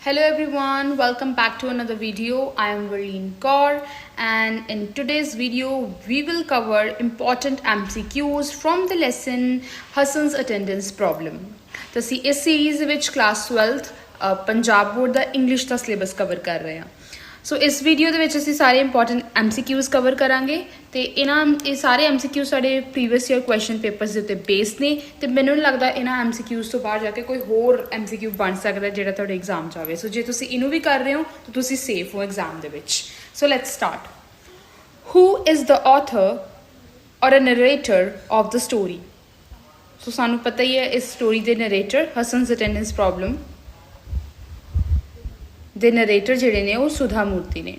Hello everyone, welcome back to another video. I am Verleen Kaur and in today's video we will cover important MCQs from the lesson Hassan's attendance problem. तो इस series ਵਿੱਚ class 12th Punjab board ਦਾ English ਦਾ syllabus cover ਕਰ ਰਹੇ ਹਾਂ। ਸੋ ਇਸ video ਦੇ ਵਿੱਚ ਅਸੀਂ ਸਾਰੇ ਇੰਪੋਰਟੈਂਟ MCQs ਕਵਰ ਕਰਾਂਗੇ ਤੇ ਇਹ ਸਾਰੇ MCQ ਸਾਡੇ ਪ੍ਰੀਵੀਅਸ ਈਅਰ ਕੁਐਸਚਨ ਪੇਪਰਸ ਦੇ ਉੱਤੇ ਬੇਸਡ ਨੇ ਤੇ ਮੈਨੂੰ ਨਹੀਂ ਲੱਗਦਾ ਇਹਨਾਂ MCQs ਤੋਂ ਬਾਹਰ ਜਾ ਕੇ ਕੋਈ ਹੋਰ MCQ ਬਣ ਸਕਦਾ ਜਿਹੜਾ ਤੁਹਾਡੇ ਐਗਜ਼ਾਮ 'ਚ ਆਵੇ। ਸੋ ਜੇ ਤੁਸੀਂ ਇਹਨੂੰ ਵੀ ਕਰ ਰਹੇ ਹੋ ਤਾਂ ਤੁਸੀਂ ਸੇਫ ਹੋ ਐਗਜ਼ਾਮ ਦੇ ਵਿੱਚ। So let's start. Who is the author or a narrator of the story? ਸੋ ਸਾਨੂੰ ਪਤਾ ਹੀ ਹੈ ਇਸ ਸਟੋਰੀ ਦੇ ਨਰੇਟਰ ਹਸਨ's attendance problem ਦੇ ਨਰੇਟਰ ਜਿਹੜੇ ਨੇ ਉਹ ਸੁਧਾ ਮੂਰਤੀ ਨੇ,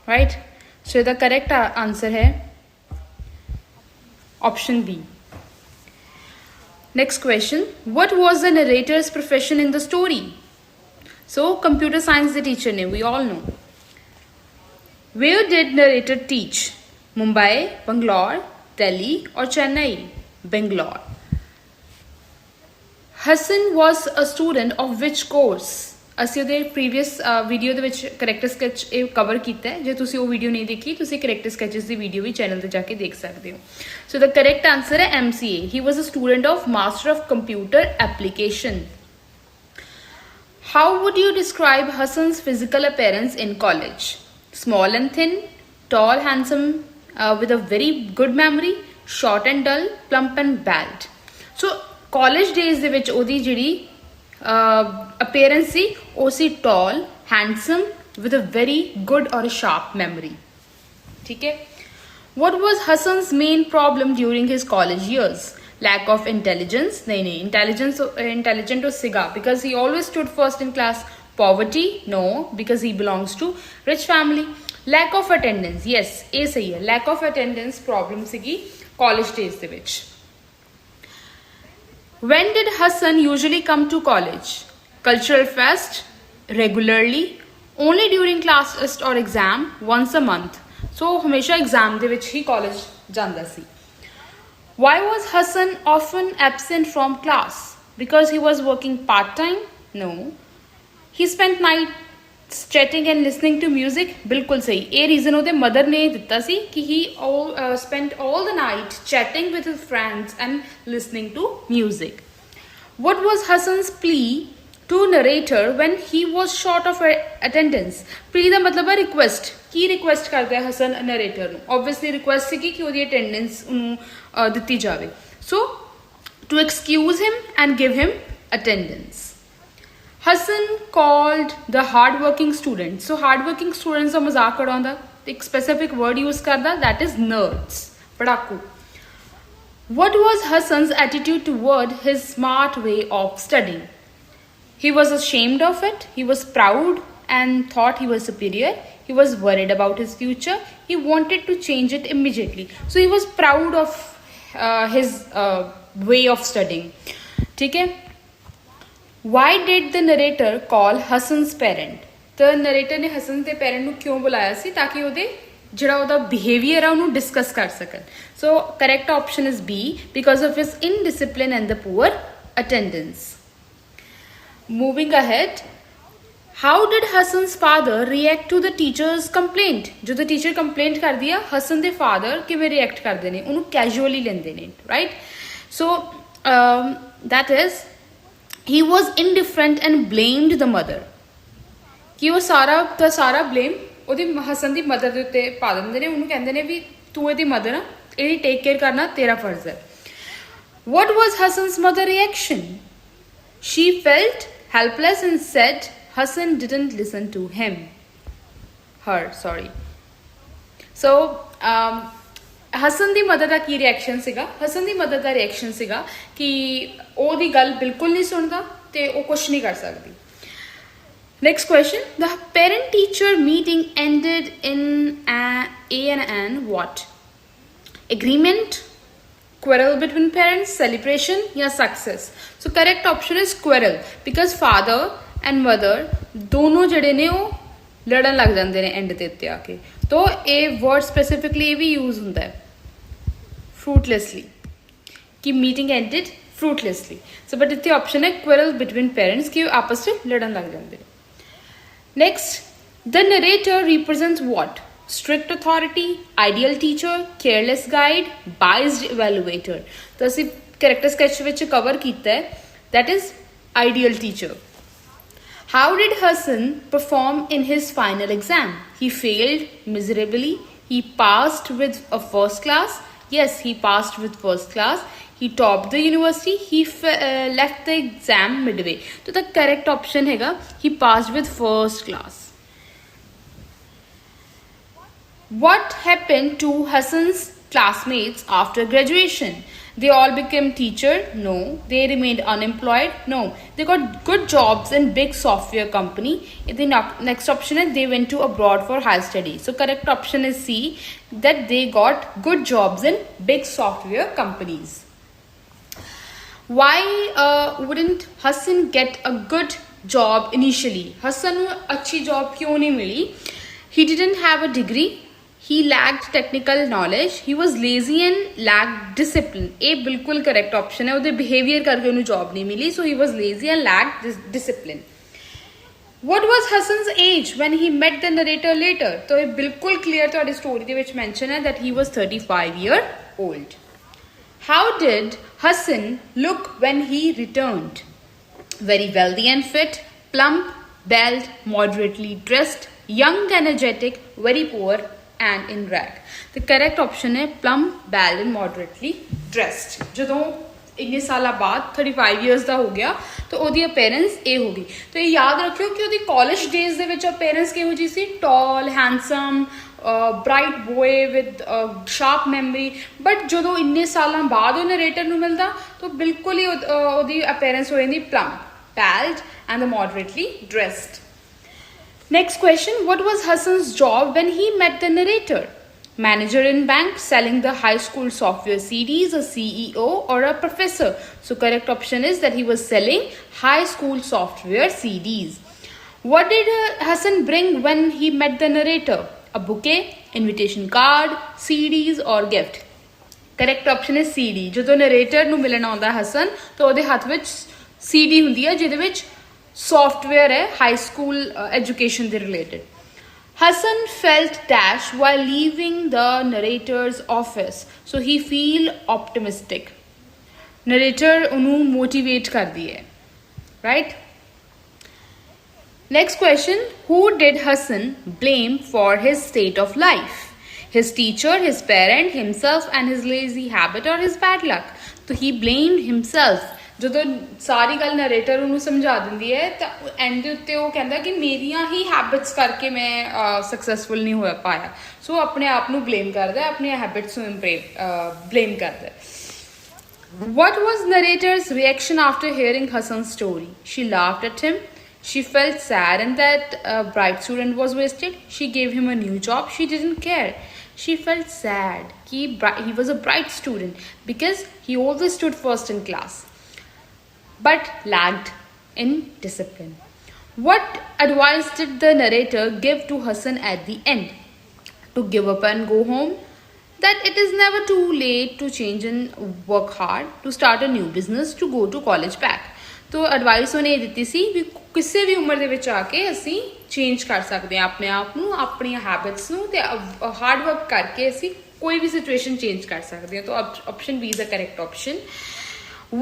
ਰਾਈਟ। ਸੋ ਇਹਦਾ ਕਰੈਕਟ ਆਨਸਰ ਹੈ option B. Next question, what was the narrator's profession in the story? So computer science the teacher ne, we all know. Where did narrator teach? Mumbai, Bangalore, Delhi or Chennai? Bangalore. Hassan was a student of which course? ਅਸੀਂ ਉਹਦੇ previous video ਦੇ ਵਿੱਚ character sketch ਇਹ cover ਕੀਤਾ ਹੈ। ਜੇ ਤੁਸੀਂ ਉਹ ਵੀਡੀਓ ਨਹੀਂ ਦੇਖੀ ਤੁਸੀਂ ਕਰੈਕਟਰ ਸਕੈਚਸ ਦੀ ਵੀਡੀਓ ਵੀ ਚੈਨਲ ਤੇ ਜਾ ਕੇ ਦੇਖ ਸਕਦੇ ਹੋ। ਸੋ ਦਾ ਕਰੈਕਟ ਆਨਸਰ ਹੈ MCA. He was a student of master of computer application. How would you describe Hassan's physical appearance in college? Small and thin, tall, handsome, with a very good memory, short and dull, plump and bald. So college days ਦੇ ਵਿੱਚ ਉਹਦੀ ਜਿਹੜੀ appearance ਸੀ ਉਹ ਸੀ tall, handsome, with a very good or a sharp memory. ठीक है। What was Hassan's main problem during his college years? Lack of intelligence? नहीं, intelligent was सिगा because he always stood first in class. Poverty? No, because he belongs to rich family. Lack of attendance? Yes, ਇਹ ਸਹੀ ਹੈ। Lack of attendance problem ਸੀਗੀ college days ਦੇ ਵਿੱਚ। When did Hassan usually come to college? Cultural fest? Regularly? Only during class test or exam? Once a month? So हमेशा exam ਦੇ ਵਿੱਚ ਹੀ college ਜਾਂਦਾ ਸੀ। Why was Hassan often absent from class? Because he was working part-time? No. He spent nights chatting and listening to music? ਬਿਲਕੁਲ ਸਹੀ। ਇਹ reason ਉਹਦੇ mother ਨੇ ਦਿੱਤਾ ਸੀ ਕਿ he spent all the night chatting with his friends and listening to music. What was Hassan's plea to narrator when he was short of attendance? plea ਦਾ ਮਤਲਬ ਹੈ request. ਕੀ request ਕਰਦਾ ਹੈ ਹਸਨ ਨਰੇਟਰ ਨੂੰ? Obviously request ਸੀ ਕਿ ਉਹਦੀ attendance ਉਹਨੂੰ ਦਿੱਤੀ ਜਾਵੇ। ਸੋ to excuse him and give him attendance. Hassan called the hard-working students. So hard-working students ਦਾ ਮਜ਼ਾਕ ਉਡਾਉਂਦਾ ਤੇ ਇੱਕ specific word use ਕਰਦਾ, that is nerds, ਪੜਾਕੂ। What was Hassan's attitude toward his smart way of studying? He was ashamed of it. He was proud and thought he was superior. He was worried about his future. He wanted to change it immediately. So he was proud of his way of studying. ठीक है। Why did the narrator call Hassan's parent? The narrator ने हसन के parent ਨੂੰ ਕਿਉਂ ਬੁਲਾਇਆ ਸੀ? ਤਾਂ ਕਿ ਉਹਦੇ ਜਿਹੜਾ ਉਹਦਾ ਬਿਹੇਵੀਅਰ ਆ ਉਹਨੂੰ ਡਿਸਕਸ ਕਰ ਸਕਣ। So correct option is B, because of his indiscipline and the poor attendance. Moving ahead, how did ਹਸਨ's father react to the teacher's complaint? ਜਦੋਂ ਟੀਚਰ ਕੰਪਲੇਂਟ ਕਰਦੀ ਆ ਹਸਨ ਦੇ ਫਾਦਰ ਕਿਵੇਂ ਰਿਐਕਟ ਕਰਦੇ ਨੇ? ਉਹਨੂੰ ਕੈਜੂਅਲੀ ਲੈਂਦੇ ਨੇ, right. So that is, he was indifferent and blamed the mother. ਕਿ ਉਹ ਸਾਰਾ ਬਲੇਮ ਉਹਦੀ ਹਸਨ ਦੀ ਮਦਰ ਦੇ ਉੱਤੇ ਪਾ ਦਿੰਦੇ ਨੇ। ਉਹਨੂੰ ਕਹਿੰਦੇ ਨੇ ਵੀ ਤੂੰ ਇਹਦੀ ਮਦਰ ਆ, ਇਹਦੀ ਟੇਕ ਕੇਅਰ ਕਰਨਾ ਤੇਰਾ ਫਰਜ਼ ਹੈ। What was Hassan's mother reaction? She felt helpless and said Hassan didn't listen to him. So Hasan ਦੀ ਮਦਰ ਦਾ ਕੀ ਰਿਐਕਸ਼ਨ ਸੀਗਾ? ਹਸਨ ਦੀ ਮਦਰ ਦਾ ਰਿਐਕਸ਼ਨ ਸੀਗਾ ਕਿ ਉਹਦੀ ਗੱਲ ਬਿਲਕੁਲ ਨਹੀਂ ਸੁਣਦਾ ਤੇ ਉਹ ਕੁਛ ਨਹੀਂ ਕਰ ਸਕਦੀ। Next question, the parent-teacher meeting ended in an what? Agreement, quarrel between parents, celebration या success? So correct option is quarrel, because father and mother दोनों ਜਿਹੜੇ ਨੇ ਉਹ ਲੜਨ ਲੱਗ ਜਾਂਦੇ ਨੇ ਐਂਡ ਦੇ ਉੱਤੇ ਆ ਕੇ। तो ਇਹ word specifically ਇਹ ਵੀ use ਹੁੰਦਾ ਹੈ fruitlessly कि meeting ended fruitlessly. So but इत्थे option है quarrel between parents कि आपस में लड़न लग जाते हैं. Next, the narrator represents what? Strict authority, ideal teacher, careless guide, biased evaluator. तो ਅਸੀਂ character sketch ਵਿੱਚ cover ਕੀਤਾ है, that is ideal teacher. How did Hassan perform in his final exam? He failed miserably. He passed with a first class. Yes, he passed with first class. He topped the university. He left the exam midway. So the correct option है he passed with first class. What happened to Hassan's classmates after graduation? They all became teacher? No. They remained unemployed? No. They got good jobs in big software company. The next option is they went to abroad for higher studies. So correct option is C, that they got good jobs in big software companies. Why wouldn't Hassan get a good job initially? Hassan को अच्छी job क्यों नहीं मिली? He didn't have a degree. He lacked technical knowledge. He was lazy and lacked discipline. A बिल्कुल correct option है. उधर behavior करके उन्हें job नहीं मिली. So he was lazy and lacked discipline. What was Hassan's age when he met the narrator later? तो ये बिल्कुल clear तो story दे विच mention है that he was 35 years old. How did Hassan look when he returned? Very wealthy and fit, plump, bald, moderately dressed, young, energetic, very poor, and in rag. The correct option है plump, bald and moderately dressed. ਜਦੋਂ ਇੰਨੇ ਸਾਲਾਂ ਬਾਅਦ 35 years ਦਾ ਹੋ ਗਿਆ ਤਾਂ ਉਹਦੀ appearance ਇਹ ਹੋ ਗਈ. ਤਾਂ ਇਹ ਯਾਦ ਰੱਖਿਓ ਕਿ ਉਹਦੀ ਕਾਲਜ ਡੇਜ਼ ਦੇ ਵਿੱਚ ਅਪੀਅਰੈਂਸ ਕਿਹੋ ਜਿਹੀ ਸੀ? Tall, handsome, bright boy with sharp memory. But ਜਦੋਂ ਇੰਨੇ ਸਾਲਾਂ ਬਾਅਦ ਉਹ ਨਰੇਟਰ ਨੂੰ ਮਿਲਦਾ ਤਾਂ ਬਿਲਕੁਲ ਹੀ ਉਹਦੀ ਅਪੀਅਰੈਂਸ ਹੋ ਜਾਂਦੀ plump, bald and moderately dressed. Next question, what was Hassan's job when he met the narrator? Manager in bank, selling the high school software CDs, a CEO or a professor? So correct option is that he was selling high school software CDs. What did Hassan bring when he met the narrator? A bouquet, invitation card, CDs or gift? Correct option is CD. ਜਦੋਂ narrator ਨੂੰ ਮਿਲਣ ਆਉਂਦਾ Hassan ਤਾਂ ਉਹਦੇ ਹੱਥ ਵਿੱਚ CD ਹੁੰਦੀ ਹੈ ਜਿਹਦੇ ਵਿੱਚ software है high school education से related. Hassan felt dash while leaving the narrator's office. So he feel optimistic. Narrator उन्हें motivate कर दिए, right? Next question, who did Hassan blame for his state of life? His teacher, his parent, himself and his lazy habit or his bad luck? So he blamed himself. ਜਦੋਂ ਸਾਰੀ ਗੱਲ narrator ਉਹਨੂੰ ਸਮਝਾ ਦਿੰਦੀ ਹੈ ਤਾਂ and ਦੇ ਉੱਤੇ ਉਹ ਕਹਿੰਦਾ ਕਿ ਮੇਰੀਆਂ ਹੀ ਹੈਬਿਟਸ ਕਰਕੇ ਮੈਂ ਸਕਸੈਸਫੁਲ ਨਹੀਂ ਹੋ ਪਾਇਆ. ਸੋ ਆਪਣੇ ਆਪ ਨੂੰ ਬਲੇਮ ਕਰਦਾ, ਆਪਣੀਆਂ ਹੈਬਿਟਸ ਨੂੰ ਬਲੇਮ ਕਰਦਾ. What was narrator's reaction after hearing Hassan's story? She laughed at him. She felt sad and that a bright student was wasted. She gave him a new job. She didn't care. She felt sad. He was a bright student because he always stood first in class, but lacked in discipline. What advice did the narrator give to Hassan at the end? To give up and go home, that it is never too late to change and work hard, to start a new business, to go to college back. तो advice ਉਹਨੇ ਇਹ ਦਿੱਤੀ ਸੀ ਵੀ ਕਿਸੇ ਵੀ ਉਮਰ ਦੇ ਵਿੱਚ ਆ ਕੇ ਅਸੀਂ ਚੇਂਜ ਕਰ ਸਕਦੇ ਹਾਂ ਆਪਣੇ ਆਪ ਨੂੰ, ਆਪਣੀਆਂ ਹੈਬਿਟਸ ਨੂੰ ਤੇ ਹਾਰਡ ਵਰਕ ਕਰਕੇ ਅਸੀਂ ਕੋਈ ਵੀ ਸਿਚੁਏਸ਼ਨ ਚੇਂਜ ਕਰ ਸਕਦੇ ਹਾਂ. ਤਾਂ option B is the correct option.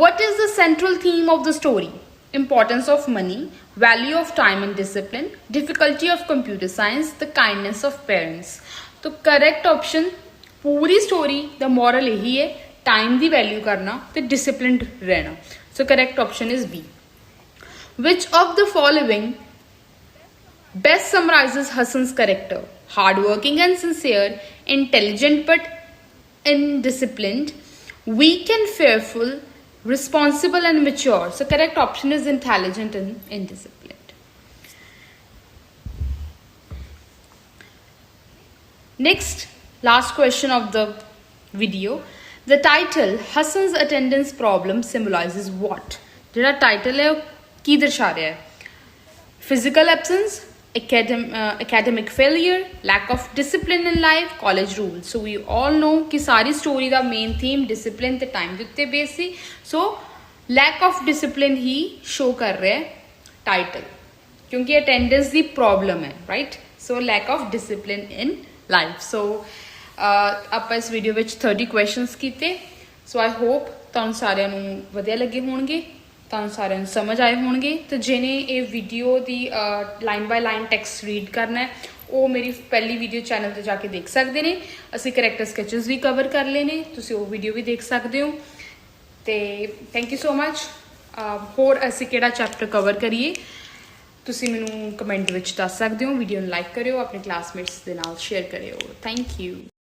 What is the central theme of the story? Importance of money, value of time and discipline, difficulty of computer science, the kindness of parents. तो correct option पूरी story the moral यही है, time ਦੀ value करना ते disciplined रहना. So correct option is B. Which of the following best summarizes Hassan's character? Hardworking and sincere, intelligent but indisciplined, weak and fearful, responsible and mature. So correct option is intelligent and indisciplined. Next, last question of the video. The title Hassan's attendance problem symbolizes what? ਜਿਹੜਾ title है ਕੀ ਦਰਸਾ ਰਿਹਾ ਹੈ? Physical absence, academic failure, lack of discipline in life, college rules. So we all know कि सारी story ਦਾ main theme discipline ਤੇ time ਦੇ ਉੱਤੇ base ਸੀ. So लैक ऑफ डिसिप्लिन ही शो कर रहा है टाइटल, क्योंकि अटेंडेंस की प्रॉब्लम है, right. So lack of discipline in life. So आप इस वीडियो में 30 क्वेश्चनस किए। सो आई होप तुहानू सारिਆਂ ਨੂੰ ਵਧੀਆ ਲੱਗੇ ਹੋਣਗੇ, ਤੁਹਾਨੂੰ ਸਾਰਿਆਂ ਨੂੰ ਸਮਝ ਆਏ ਹੋਣਗੇ। ਤੇ ਜਿਹਨੇ ਇਹ ਵੀਡੀਓ ਦੀ ਲਾਈਨ ਬਾय ਲਾਈਨ ਟੈਕਸਟ ਰੀਡ ਕਰਨਾ ਹੈ ਉਹ ਮੇਰੀ ਪਹਿਲੀ ਵੀਡੀਓ ਚੈਨਲ ਤੇ ਜਾ ਕੇ ਦੇਖ ਸਕਦੇ ਨੇ। ਅਸੀਂ ਕਰੈਕਟਰ ਸਕੈਚਸ ਵੀ ਕਵਰ ਕਰ ਲਏ ਨੇ, ਤੁਸੀਂ ਉਹ ਵੀਡੀਓ ਵੀ ਦੇਖ ਸਕਦੇ ਹੋ। ਤੇ ਥੈਂਕ ਯੂ ਸੋ ਮਚ। ਹੋਰ ਅਸੀਂ ਕਿਹੜਾ ਚੈਪਟਰ ਕਵਰ ਕਰੀਏ ਤੁਸੀਂ ਮੈਨੂੰ ਕਮੈਂਟ ਵਿੱਚ ਦੱਸ ਸਕਦੇ ਹੋ। ਵੀਡੀਓ ਨੂੰ ਲਾਈਕ ਕਰਿਓ, ਆਪਣੇ ਕਲਾਸਮੇਟਸ ਦੇ ਨਾਲ ਸ਼ੇਅਰ ਕਰਿਓ। Thank you.